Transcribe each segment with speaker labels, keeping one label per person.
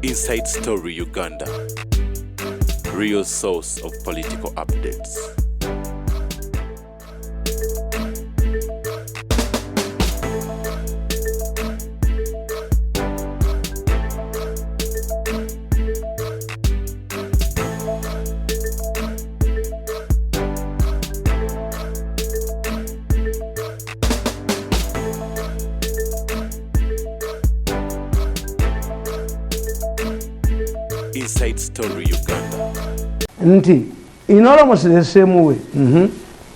Speaker 1: Inside Story Uganda, real source of political updates. Inside Story Uganda.
Speaker 2: In almost the same way,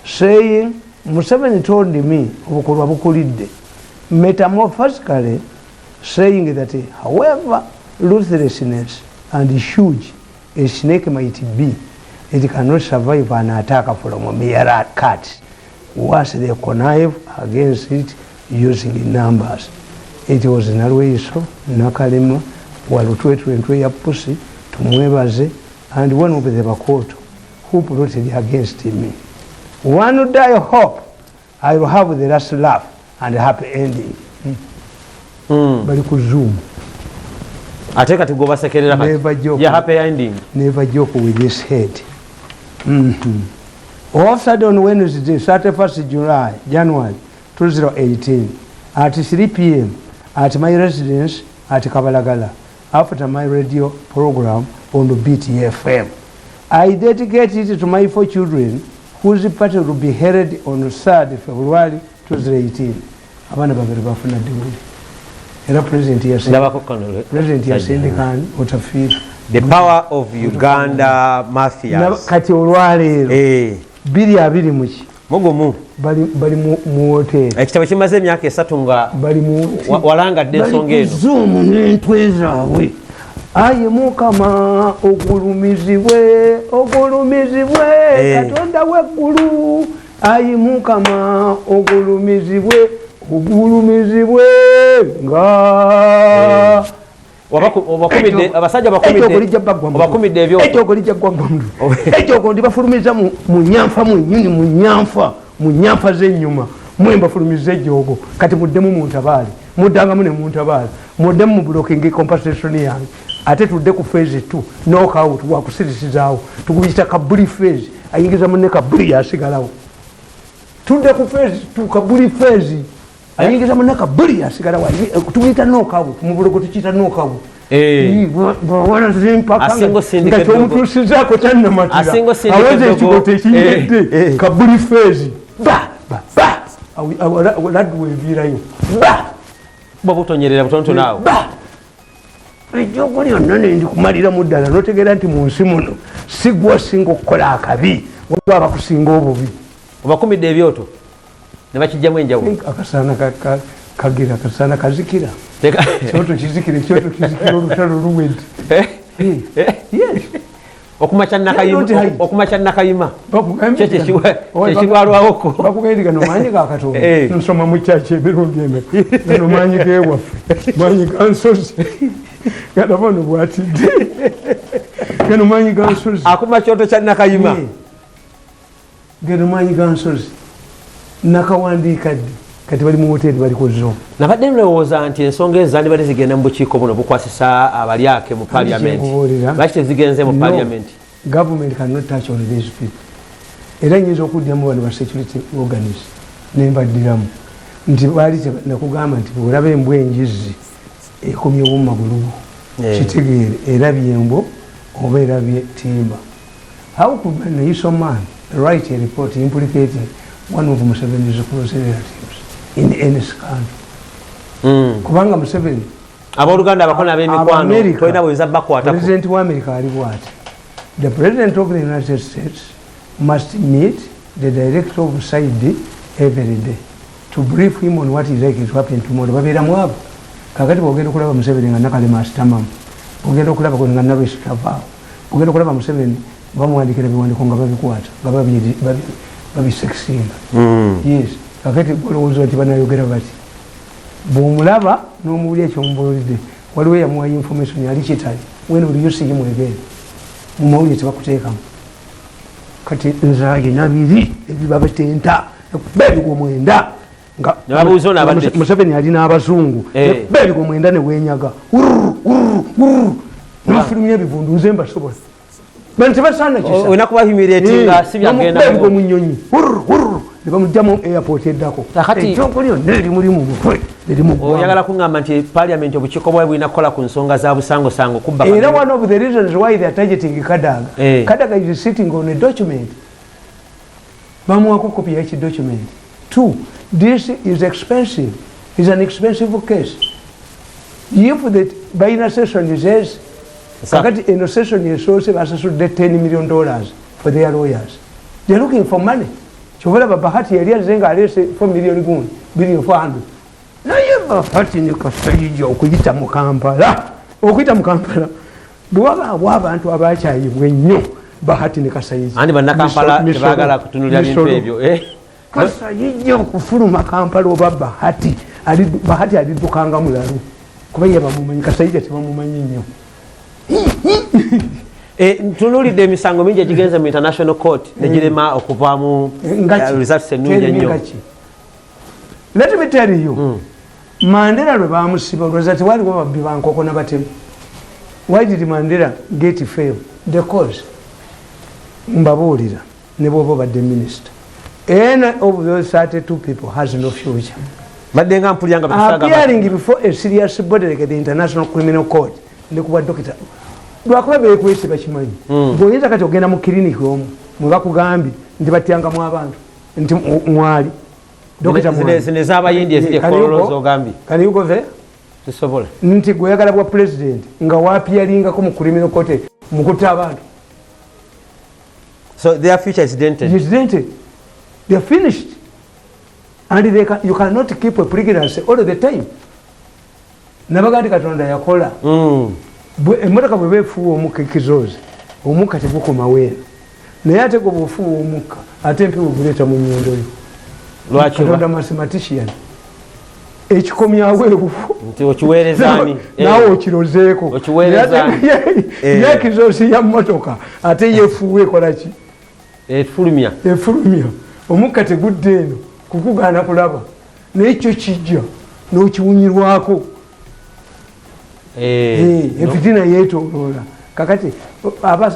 Speaker 2: saying, Museveni told me, metamorphosically, saying that however ruthlessness and huge a snake might be, it cannot survive an attack from a mere cat once they connive against it using numbers. It was Nalweso, Nakalema, Walutwe ya pussy, Tumwebaze, and one of the Bakoto who plotted against me. One day I hope I will have the last laugh and a happy ending. Bali kuzoom.
Speaker 3: Ateka to go back
Speaker 2: never joke.
Speaker 3: Yeah, happy ending.
Speaker 2: Never joke with this head. Offered on Wednesday, 31st January 2018 at 3 p.m. at my residence at Kabalagala after my radio program on the BTFM. I dedicate it to my 4 children whose party will be held on 3rd February 2018. Abana babiri bafuna degree. Era president yasendekan otafiri.
Speaker 3: The power of Uganda mafias.
Speaker 2: Kati olwaleero. Biri abiri muki.
Speaker 3: Mugumu.
Speaker 2: Bali mu hotel.
Speaker 3: Ekitabo kimaze emyaka 3 nga
Speaker 2: bali mu
Speaker 3: walanga ensonga eno.
Speaker 2: Zoom n'entwe zaabwe. Aye Mukama ogulumizibwe Katonda w'eggulu. Aye Mukama ogulumizibwe nga
Speaker 3: abasajja bakumidde ebyo
Speaker 2: ekyogo lijja ggwaggwa mundu. Ekyogo ndibafulumiza mu nyamfa mwennyini mu nyamfa z'ennyuma mwe mbafulumiza ekyogo kati muddemu mu ntabaali muddangamu ne mu ntabaali muddemu mu blocking compensation yange ate tudde ku phase 2 knockout wakusirisizaawo tukuyita kabuli phase ayingiza munne kabuli yasigalawo tudde ku phase 2 kabuli phase ayingiza munne kabuli yasigalawo tukuyita knockout mu bulogo tukiyita knockout bwawala zimpaka nga kyomutuusizaako kyannamattira aweze ekigoto ekinyedde kabuli phase laddu weviirayo
Speaker 3: bwabutonyerera butonotono awo
Speaker 2: ejjogo lyonna nendikumaliramu ddala notegeera nti mu nsi muno sigwa singa okukola akabi waliwo abakusinga obubi
Speaker 3: obakumidde ebyoto ne bakijjamu enjawulo
Speaker 2: akasaana kagira akasaana kazikira kyoto kizikira olutalo luwedde
Speaker 3: okumaca nakayima kyekirwalwawoko
Speaker 2: bakugambye gano maanyi ga Katonda nsoma mu kyaki emirundi emeka gano maanyi gewaffe maanyi ga nsozi galabono bwatidde gano maanyi ga nsozi
Speaker 3: akuma kyoto kya nakayima
Speaker 2: gano maanyi ga nsozi nakawandiika ddi kati bali mu hoteri bali kuzo
Speaker 3: nabadde ndowooza nti ensonga ezo zandibadde zigenda mu bukiiko buno bukwasisa abalyake mu parliament lwaki tezigenze mu parliament.
Speaker 2: Government cannot touch on these people. Era nyinza okuddamu bano ba security organs nembaddiramu nti baali nakugamba nti olaba embwa enjizi ekomyewo mu magulu kitegeere erabye embo oba erabye timba. How could an Iso man write a report implicating one of Museveni's close relatives in any scandal? Kubanga Museveni
Speaker 3: abooluganda abakona ab'emikwano tolina bweza bakwatako.
Speaker 2: President wa America ali bwati. The President of the United States must meet the Director of SID every day to brief him on what is likely to happen tomorrow. Babeera mwabo kakati bwogenda okulaba Museveni nga nakalema asitamamu, bwogenda okulaba nga nalwesi tavaawo, bwogenda okulaba Museveni bamuwandikira ebiwandiiko nga babikwata nga babisekisinga. Yes, kakati olowooza nti banayogera bati bw'omulaba n'omuwulira ekyomubuulidde waliwo yamuwa information yali kitali when will you see him again mu mawulire tebakuteekamu kati nzaaye nabiri ebibabatenta bebigo mwenda nga Museveni alina abazungu bebigo mwenda ne wenyaga nafulumya ebivundu nze mbasobola bano tebasaana kisa
Speaker 3: olina kuba humiliatinga si byagenda
Speaker 2: mu munyonyi ne bamugyamu airport eddako ekyokulya yonna eri mu mutwe
Speaker 3: oyagala kuŋŋamba nti parliament obukiiko bwawe bulina kukola ku nsonga za busangosango kubba
Speaker 2: era one of the reasons why they are targeting Kadaga Kadaga is sitting on a document bamuwako kopi ya document. 2 this is expensive, is an expensive case. If the by session says kakati in session yesoose basasudde $10 million for their lawyers, they are looking for money. Chovola Bahati yali azenga alese 4 million gundi billion 400 naye Bahati ne kasayija okuyita mu Kampala bwaba abantu abakyayibwa ennyo Bahati ne kasayija
Speaker 3: andi bannakampala tebaagala kutunulira bintu ebyo
Speaker 2: kasayija okufuluma Kampala oba Bahati alidukanga mulalu kuba ye bamumanyi kasayija tebamumanyi nnyo.
Speaker 3: Ntunulidde emisango mingi egigenze mu international court negirema okuvaamu results ennungi ennyo.
Speaker 2: Let me tell you, Mandela lwe bamusiba olwoza tewaliwo babbi bankoko n'abatemu. Why did Mandela get fail? The cause mbabuulira ne bw'oba obadde minister. Any of those 32 people has no future.
Speaker 3: Baddenga mpulya nga
Speaker 2: appearing before a serious body like the International Criminal Court ne kuba dokita lwakuba beekwese bakimanyi bw'oyinza kati ogenda mu kiriniki omu mwe bakugambye nti batyangamu abantu nti mwali dokita
Speaker 3: zine z'abayindi eziri ekololozo ogambye
Speaker 2: can you go there
Speaker 3: tisobola
Speaker 2: nti gweyagala bwa president nga waapiyalingako mu criminal court mukutta abantu.
Speaker 3: So their future is dented.
Speaker 2: It is dented. They are finished. And you cannot keep a pregnancy all the time. Nabagandi Katonda yakola. Emotoka bwe beefuwa omukka ekizoozi omukka tegukoma weera naye ate gwe bw'ofuwa omukka ate empewo guleeta mu nnyindo yo.
Speaker 3: Lwaki
Speaker 2: Katonda mathematician ekikomyawo ebufu
Speaker 3: nti okiweerezaani
Speaker 2: naawe okirozeeko ye ekizoozi ya mmotoka ate yeefuwa ekola ki
Speaker 3: efulumya
Speaker 2: omukka tegudde eno kukugaana kulaba naye kyo kijja n'okiwunyirwako efitina yeetoloola kakati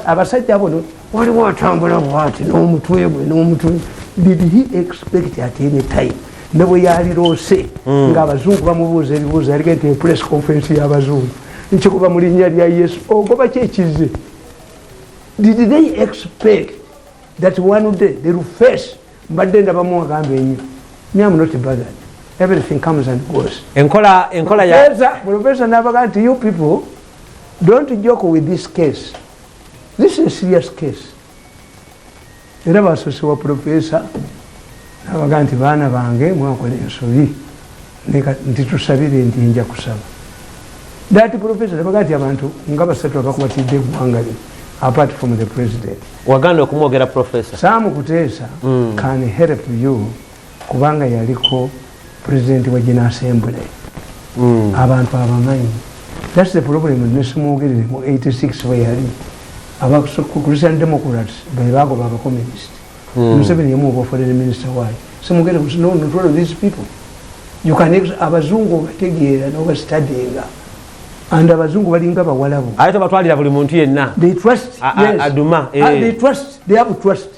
Speaker 2: abasajja abo waliwo atambula bwati n'omutwe gwe n'omutwe. Did he expect at any time ne bwe yaliroose ng'abazungu bamubuuza ebibuuzo yaligente press conference y'abazungu nkikuba mu linnya lya Yesu ogoba kyekize. Did they expect that one day they will face mbadde ndabamu agamba ennyo I'm not bothered. Everything comes and goes.
Speaker 3: Enkola ya
Speaker 2: Professor Navaganti, you people don't joke with this case. This is a serious case. Era basoose wa Professor Navaganti baana bange mwakola ensobi nti tusabire nti nja kusaba. That Professor Navaganti abantu nga basatu abakubatidde eggwanga lino apart from the president.
Speaker 3: Waganda okumwogera Professor
Speaker 2: Sam Kuteesa can help you kubanga yaliko president wa General Assembly. Abantu abamanyi. That's the problem nesimwogerere mu 86 we yali Christian Democrats baibago baba communist. Museveni yamuwa foreign minister waayo simwogere no all of these people. You can abazungu bategeera n'obastudyinga and abazungu balinga bawalabu
Speaker 3: ate batwalira buli muntu yenna
Speaker 2: they trust. Yes.
Speaker 3: Aduma
Speaker 2: They trust. They have trust.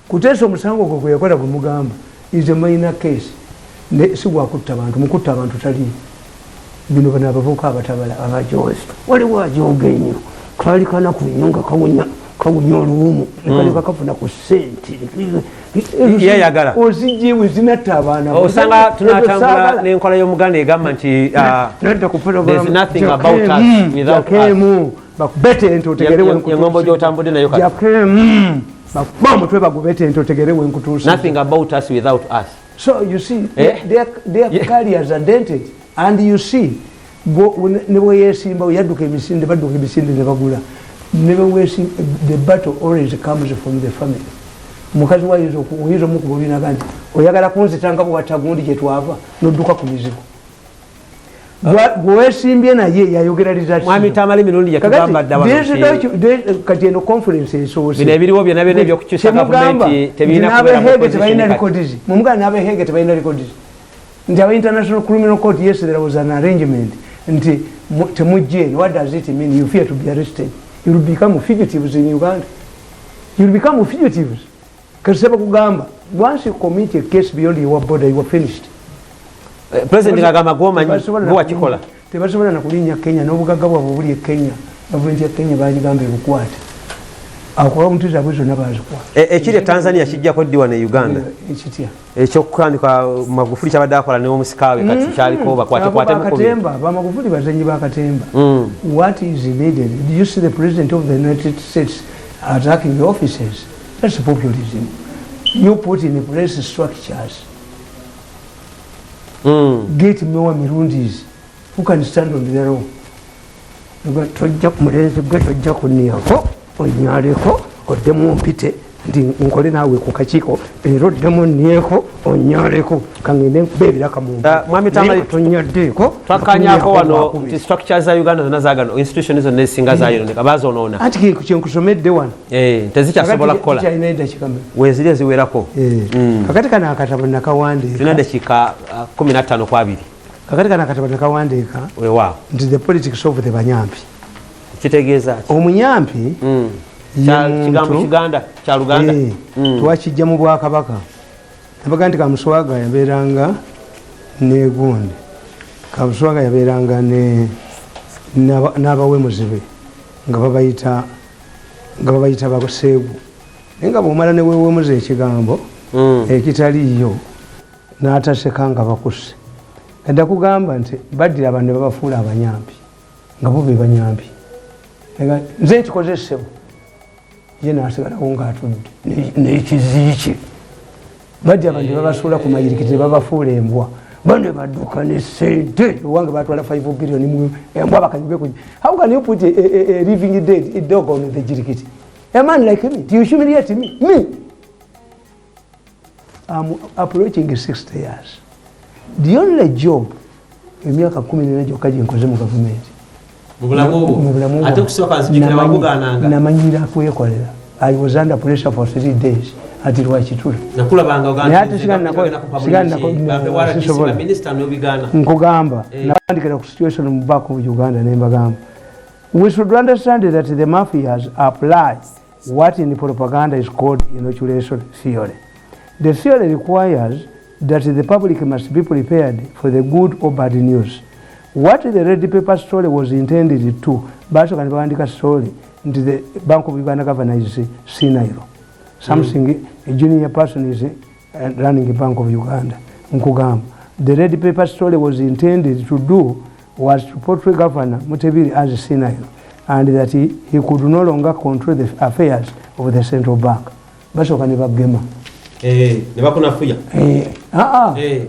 Speaker 2: Kuteesa omusango gwe gwe yakola gwe mugamba is a minor case. Si gwakutta abantu mukutta abantu tali bino bano abavubuka abatabala abajozi waliwo ajooga ennyo kaali kana ku binyonga kawunya oluwumu nekaleka kafuna ku ssente
Speaker 3: yeyagala
Speaker 2: ozijjewe zinatta abaana
Speaker 3: osanga tunatambula n'enkola y'omuganda egamba nti there's nothing about us without us
Speaker 2: bakubete ente otegerewe
Speaker 3: engombo gy'otambudde nayo
Speaker 2: bakuba omutwe bagubete ente otegerewe nkutuusa.
Speaker 3: Nothing about us without us.
Speaker 2: So you see, their careers are dented, and you see, never yesimba yaduka emisinde baduka emisinde ne bagula. Never yesim the battle always comes from the family. Mukazi wa yizo mukubo bina ganti oyagala kunzitanga ku watagundi gye twava nodduka ku mizigo. Gwesimbye naye yayogera research.
Speaker 3: Mwami Tamale Mirundi yakugamba ddawa.
Speaker 2: Kati eno conference esoose.
Speaker 3: Bino ebiriwo byonna ebyokukyusa gavumenti tebirina
Speaker 2: kubeera records. Mumugana n'abehege tebalina records. Nti aba International Criminal Court, yes, there was an arrangement. Nti temujje. What does it mean? You fear to be arrested. You will become fugitives in Uganda. You will become fugitives. Kasaba kugamba, once you commit a case beyond your border, you are finished.
Speaker 3: President Kagame goma ngwa chikola.
Speaker 2: Tebasobola nakulinya Kenya n'obugagga bwabwe buli Kenya. Gavumenti ya Kenya baligamba ebukwate. Akola omuntu zabuzo nabazikwa.
Speaker 3: Ekiri Tanzania kijja ko diwa ne Uganda.
Speaker 2: Ekitya.
Speaker 3: Ekyokukandika Magufuli kyabadde akola ne omusikawe kati kyaliko bakwate mu
Speaker 2: Katemba, ba Magufuli bazanyi ba Katemba. What is needed? Do you see the President of the United States attacking the officers? That's populism. You put in place structures. Get more Mirundis who can stand on their own. You got to jump mulenzi gwe tojja kuniyako onyaleko oddemu mpite nti nkole naawe ku kakiiko era oddemu nnyeko onyaleko kangende beebiraka muntu
Speaker 3: mwami Tamale
Speaker 2: tonyaddeeko
Speaker 3: twakanyako wano nti structures za Uganda zonna zaagano institutions zonna ezisinga zaayononeka baazonoona
Speaker 2: anti kyenkusomedde wano
Speaker 3: tezikyasobola kukola weeziri eziwerako
Speaker 2: kakati kana akatabo nakawandiika
Speaker 3: tulina dakiika 15 ku 2
Speaker 2: kakati kana akatabo nakawandiika
Speaker 3: weewaawo
Speaker 2: nti the politics of the banyampi
Speaker 3: kitegeeza
Speaker 2: omunyampi
Speaker 3: kigambo Kiganda kya Luganda
Speaker 2: twakijja mu Bwakabaka nabaga nti Kamuswaga yabeeranga ne Gundi, Kamuswaga yabeeranga n'abawemuzibe nga babayita baseegu naye nga bw'omala ne wewemuza ekigambo ekitaliyo n'ataseka nga bakuse edda kugamba nti baddira abantu ne babafuula abanyampi nga bo be banyampi nze nkikozesebo ye nasigalawo ng'atudde n'ekiziiki bajja abantu babasuula ku mayirikiti babafuula embwa bane badduka ne sente owange batwala 5 billion embwa bakanyuge ku. How can you put a living dead a dog on the jirikiti? A man like me, do you humiliate me? Me? I'm approaching 60 years. The only job emyaka 14 gyokka gye nkoze mu gavumenti namanyira kwekolera. I was under pressure for 3 days ati Lwakitula nkugamba nabandikira ku situation mu back of Uganda nembagamba we should understand that the mafias apply what in propaganda is called inoculation theory. The theory requires that the public must be prepared for the good or bad news. What the red paper story was intended to, baso kan bandika story into the Bank of Uganda governor is Sinairo. Something a junior person is running the Bank of Uganda. Nkugamba. The red paper story was intended to do was to portray Governor Mutebiri as a Sinairo and that he could no longer control the affairs of the central bank. Baso kan bagema.
Speaker 3: Nebakunafuya.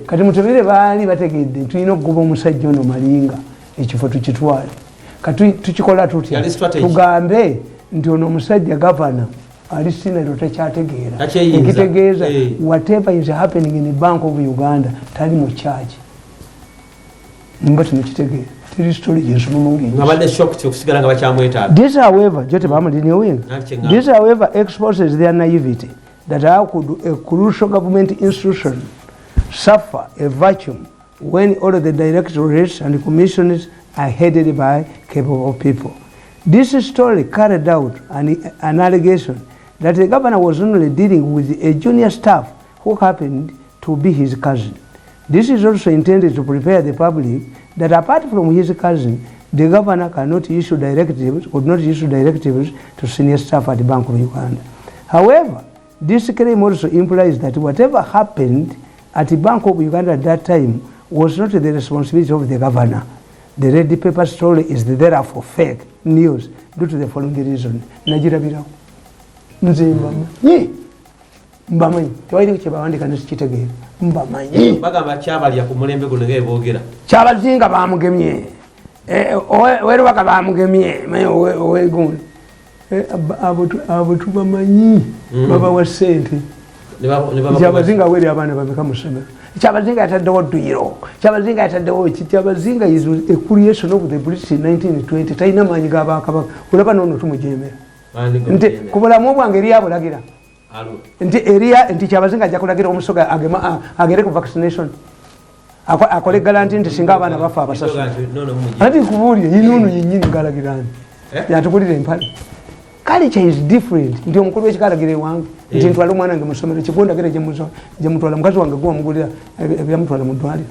Speaker 2: Kati Mutebiri baali bategedde tulina okugoba omusajja ono malinga ekifo tukitwale. Kati tukikola tutya tugambe nti ono omusajja governor ali Sinairo takyategeera ekitegeeza whatever is happening in the Bank of Uganda tali mu charge mba tunakitegeera tiri story gyensoma mungi
Speaker 3: ngabadde shocked okusigala nga bakyamwetaaga.
Speaker 2: This however jote bamulinewinga this however exposes their naivety that how could a crucial government institution suffer a vacuum when all of the directorates and commissions are headed by capable people. This story carried out an allegation that the governor was only dealing with a junior staff who happened to be his cousin. This is also intended to prepare the public that apart from his cousin, the governor could not issue directives to senior staff at the Bank of Uganda. However, this claim also implies that whatever happened at the Bank of Uganda at that time was not the responsibility of the governor. The red paper story is therefore fake news due to the following reason. Najirabirawo. Nze mbamanyi. Tewali kye bawandika nekitegeera. Mbamanyi.
Speaker 3: Bagamba kyabalya ku mulembe guno ng'eboogera.
Speaker 2: Kyabazinga bamugemye. Werubaka bamugemye. Owegundi. Abo tubamanyi. Babawa ssente. Kyabazinga weri abaana babeka mu ssomero. Kyabazinga yataddewo dduyiro. Kyabazinga yataddewo ki? Kyabazinga is a creation of the British in 1920. Talina maanyi g'Abakabaka. Olaba n'ono tumujeemera. Nti ku bulamu bwange eri abulagira. Nti Kyabazinga ajja kulagira omusoga agere ku vaccination. akole garanti nti singa abaana bafa abasasu ati kubuulire yinono yennyini galagirani yatukulira empale culture is different nti omukulu w'ekikalagira ewange nti ntwala omwana wange musomero kigondagire gyemutwala mukazi wange gwamugulira ebyamutwala mu ddwaliro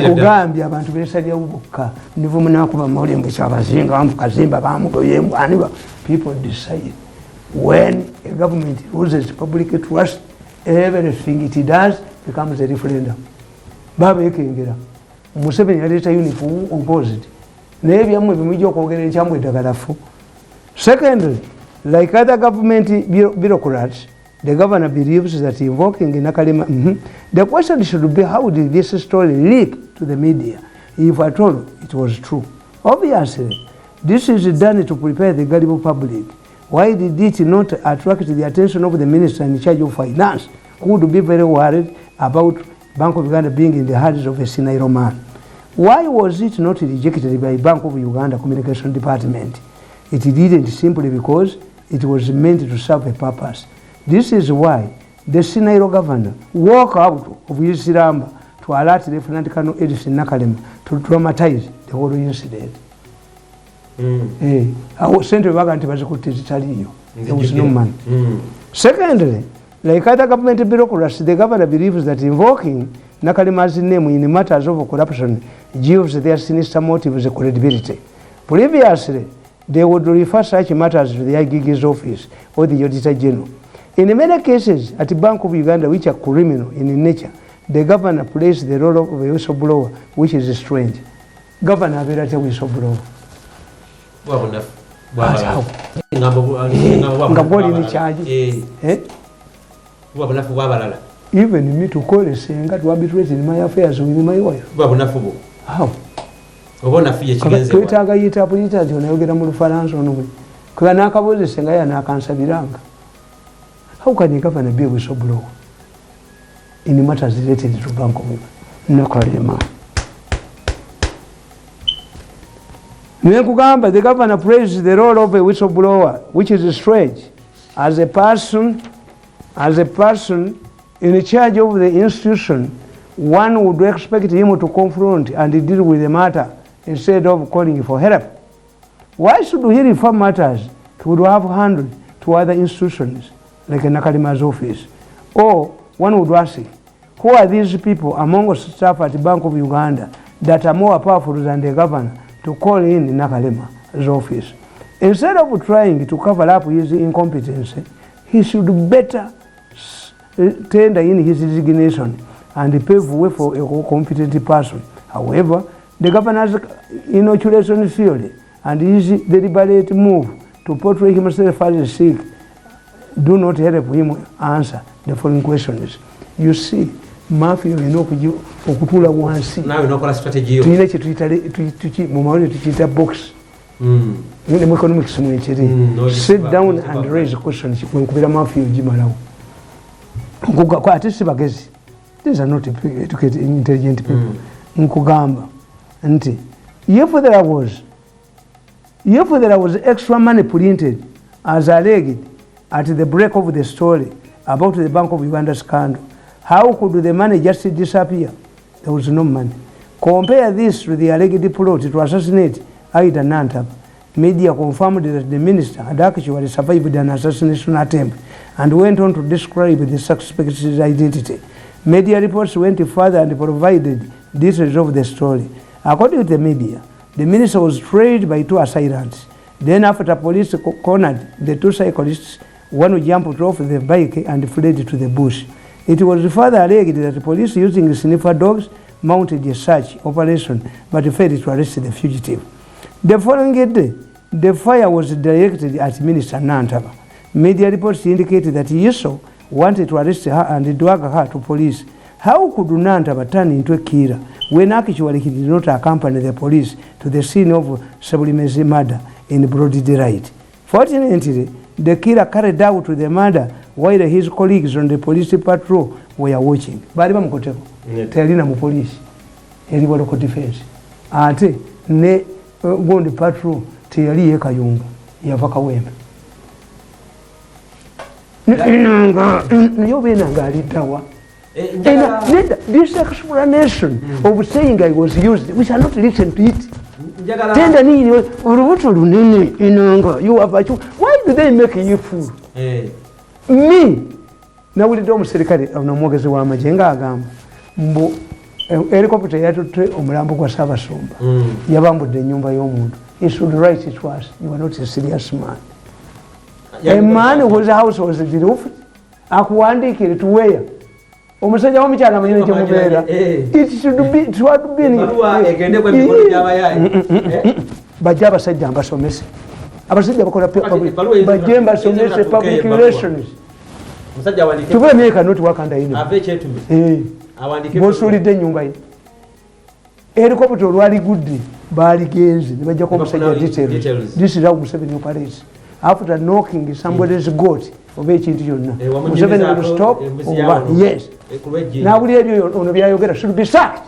Speaker 2: kugambye abantu besalyawo bokka nivo munakuba mawulire mbu ekyabazinga bamukazimba bamugoyembw aniba people decide when a government loses public trust everything it does becomes a referendum baba ekengera Museveni yaleeta unit opposite naye byammwe bimujja okwogera ekyamwe eddagalafu. Secondly, like other government bureaucrats, the governor believes that invoking Nakalema, the question should be how did this story leak to the media, if at all it was true. Obviously, this is done to prepare the gullible public. Why did it not attract the attention of the minister in charge of finance, who would be very worried about Bank of Uganda being in the hands of a senile man? Why was it not rejected by Bank of Uganda Communication Department? It didn't simply because it was meant to serve a purpose. This is why the senile governor walked out of his slumber to alert Lieutenant Colonel Edison Nakalema to dramatize the whole incident. There was no money. Secondly, like other government bureaucrats, the governor believes that invoking Nakalema's name in matters of corruption gives their sinister motives credibility. Previously, they would refer such matters to the IGG's office or the Auditor General. In many cases, at the Bank of Uganda, which are criminal in nature, the governor plays the role of a whistleblower, which is strange. Governor Averate whistleblower. Even me to call a singer to arbitrate in my affairs with my wife. How? Twetaaga yitapulita nti onayogera mu Lufalansa ono kuba n'akabuuza ya n'akansabiranga. How can a governor be a whistleblower in matters related to Bank of Uganda? Nakalema. Nekugamba, the governor plays the role of a whistleblower, which is strange. As a person in charge of the institution, one would expect him to confront and deal with the matter instead of calling for help. Why should he refer matters he would have handled to other institutions like Nakalema's office? Or one would ask, who are these people among staff at Bank of Uganda that are more powerful than the governor to call in Nakalema's office? Instead of trying to cover up his incompetence, he should better tender in his resignation and pave way for a competent person. However, the governor's inoculation theory and his deliberate move to portray himself as sick do not help him answer the following questions. You see, Mafia okutula wansi.
Speaker 3: Nawe nokola strategy yo.
Speaker 2: Tuyina kye mu mawulire tukiyita box. Mu economics mu ekiri. Sit down and raise questions nkubira Mafia ogimalawo. Ate si bagezi. These are not educated, intelligent people. Nkugamba nti if there was extra money printed as alleged at the break of the story about the Bank of Uganda scandal, how could the money just disappear? There was no money. Compare this to the alleged plot to assassinate Aida Nantaba. Media confirmed that the minister had actually survived an assassination attempt and went on to describe the suspect's identity. Media reports went further and provided details of the story. According to the media, the minister was trailed by two assailants. Then after police cornered the two cyclists, one jumped off the bike and fled to the bush. It was further alleged that the police using sniffer dogs mounted a search operation but failed to arrest the fugitive. The following day, the fire was directed at Minister Nantaba. Media reports indicated that Yeso wanted to arrest her and drag her to police. How could Nantaba turn into a killer when actually he did not accompany the police to the scene of Sablimezi murder in broad daylight? Fortunately, the killer carried out the murder while his colleagues on the police patrol were watching. Bali bamukoteko. Telina mu police. Eri local defense. Ate ne gondi patrol teyali yekayunga yava Kawempe. Nayo benanga alitawa This explanation of saying I was used, we shall not listen to it. Tender nini urubuto lunene inanga you have a why do they make you fool? Me nawulidde omuserikale omwogezi w'amajenga agamba mbu helicopter yatute omulambo gwa Ssaabasumba yabambudde ennyumba y'omuntu. He should write it to us. You are not a serious man. A man whose house was roofed akuwandiikire to where omusajja w'omukyala amanyire gye mubeera. It should be bajja abasajja mbasomese abasajja bakola bajje mbasomese public relations. Tubula me cannot work under him. Bosuulidde ennyumba ye helicopter olwali gudde baaligenze ne bajjako omusajja details. This is how Museveni operates. After knocking somebody's goat oba ekintu kyonna Museveni will stop over. Yes. Nawuli ebyo ono byayogera should be sacked.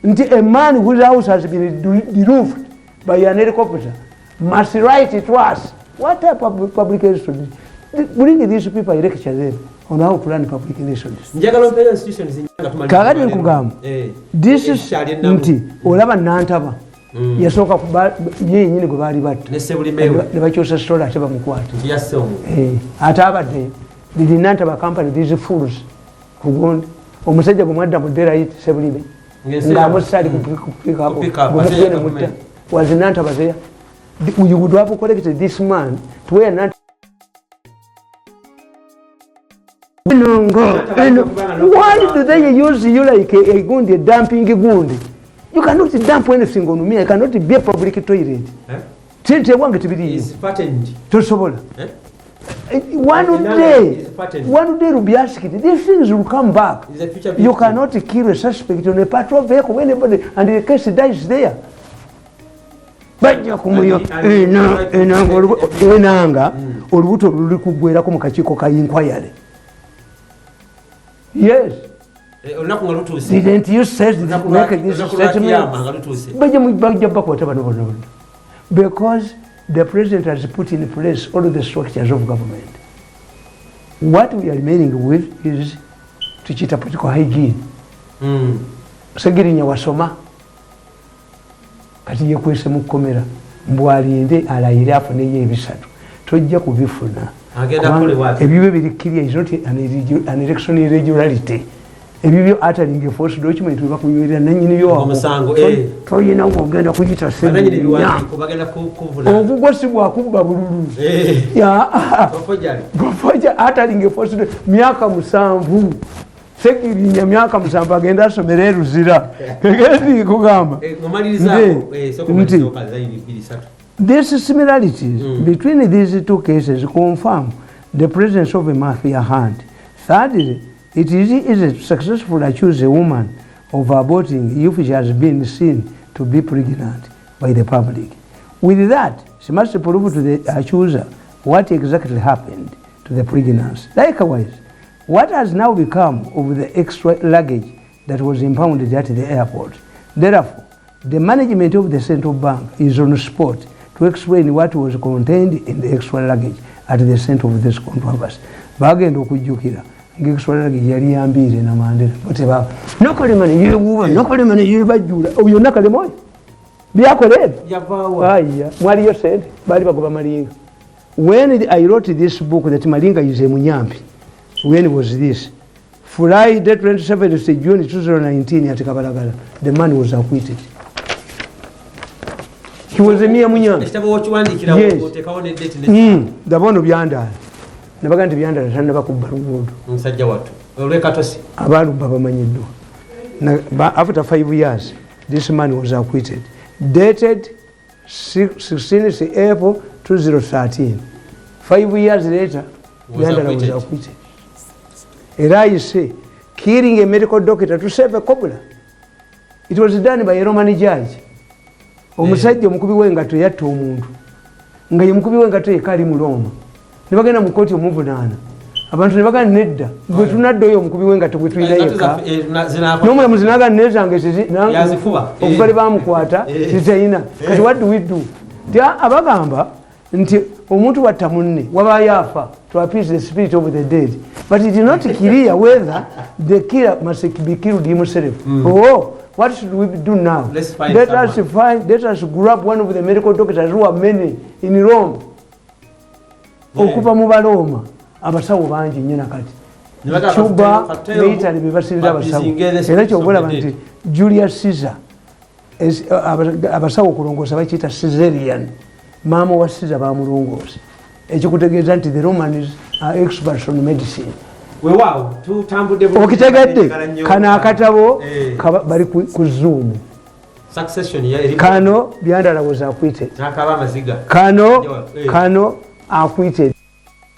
Speaker 2: Nti a man whose house has been roofed by an helicopter must write it to us. What type of publication? Bring these people, I lecture them on how to run public relations. Kakati nkugamba this is nti olaba Nantaba yasooka ye nyini gwe baali batta ne bakyusa stola ate bamukwata ate abadde lili Nantaba company these fools kugundi omusajja gwe mwadda mu Daylight Sebulime ng'amusali kupika mutta was Nantaba there. You would have collected this man to where Nantaba. Why do they use you like a gundi, a dumping gundi? You cannot dump anything on me. I cannot be a public toilet. Tinte wange tibiri is patent. Tosobola. One day will be asked. These things will come back. You cannot kill a suspect on a patrol vehicle anybody and the case dies there. Bajja kumuyo enanga olubuto luli kugwerako mu kakiiko ka inquiry. Yes. Didn't you say make this statement? Because the president has put in place all the structures of government. What we are remaining with is to cheat political hygiene. Segirinya wasoma kati yekwese mu komera mbwalinde alayire afune yebisatu tojja kubifuna ebibyo birikiriya is not an election irregularity. Ebibyo uttering a false document bakunywerera nanyini byo omusango toyina okugenda kuyita senya obugosi bwakubba bululu gofoja uttering a false myaka 7 Sekirinya myaka 7 agenda asomera eruzira kegezi kugamba these similarities between these two cases confirm the presence of a mafia hand. Thirdly, it is easy to successfully accuse a woman of aborting if she has been seen to be pregnant by the public. With that, she must prove to the accuser what exactly happened to the pregnancy. Likewise, what has now become of the extra luggage that was impounded at the airport? Therefore, the management of the central bank is on the spot to explain what was contained in the extra luggage at the center of this controversy. Bagenda okujjukira ng'extra luggage yali yambiire na Mandela boteba nokolemane yeewuuba nokolemane yeebajjula oyo nakalemoyo byakoleera aya mwaliyo sente baali bagoba Malinga. When I wrote this book that Malinga is a munyampi, when was this? Friday 27th June 2019 at Kabalagala. The man was acquitted. He was a mere munyampi. Yes. The one of Yanda. Nabagandi byandala tanna bakubba luguudo omusajja wattu olwekatosi abalubba bamanyiddwa. After 5 years this man was acquitted, dated 16th April 2013. 5 years later byandala was acquitted. Era I say killing a medical doctor to save a cobra, it was done by a Roman judge. Omusajja omukubi w'engato yatta omuntu nga ye mukubi w'engato yekali mu Roma. Nebagenda mu kooti omuvunaana abantu ne bagana nedda gwe tunadda oyo omukubi w'engato gwe tulina yekka n'omulamuzi n'agana nezange okugali bamukwata zitayina kati what do we do? Abagamba nti omuntu watta munne wabayo afa to appease the spirit of the dead, but it is not clear whether the killer must be killed himself. What should we do now? Let us grab one of the medical doctors who are many in Rome. Okuva mu Baroma abasawo bangi nnyo nakati Cuba ne Italy bebasinza abasawo era kyobola nti Julius Caesar abasawo kulongoosa bakiyita Caesarian, maama wa Caesar bamulongoosa, ekikutegeeza nti the Romans are experts on medicine. Okitegedde kano akatabo bali ku Zoom. Kano byandala was acquitted. Kano acquitted.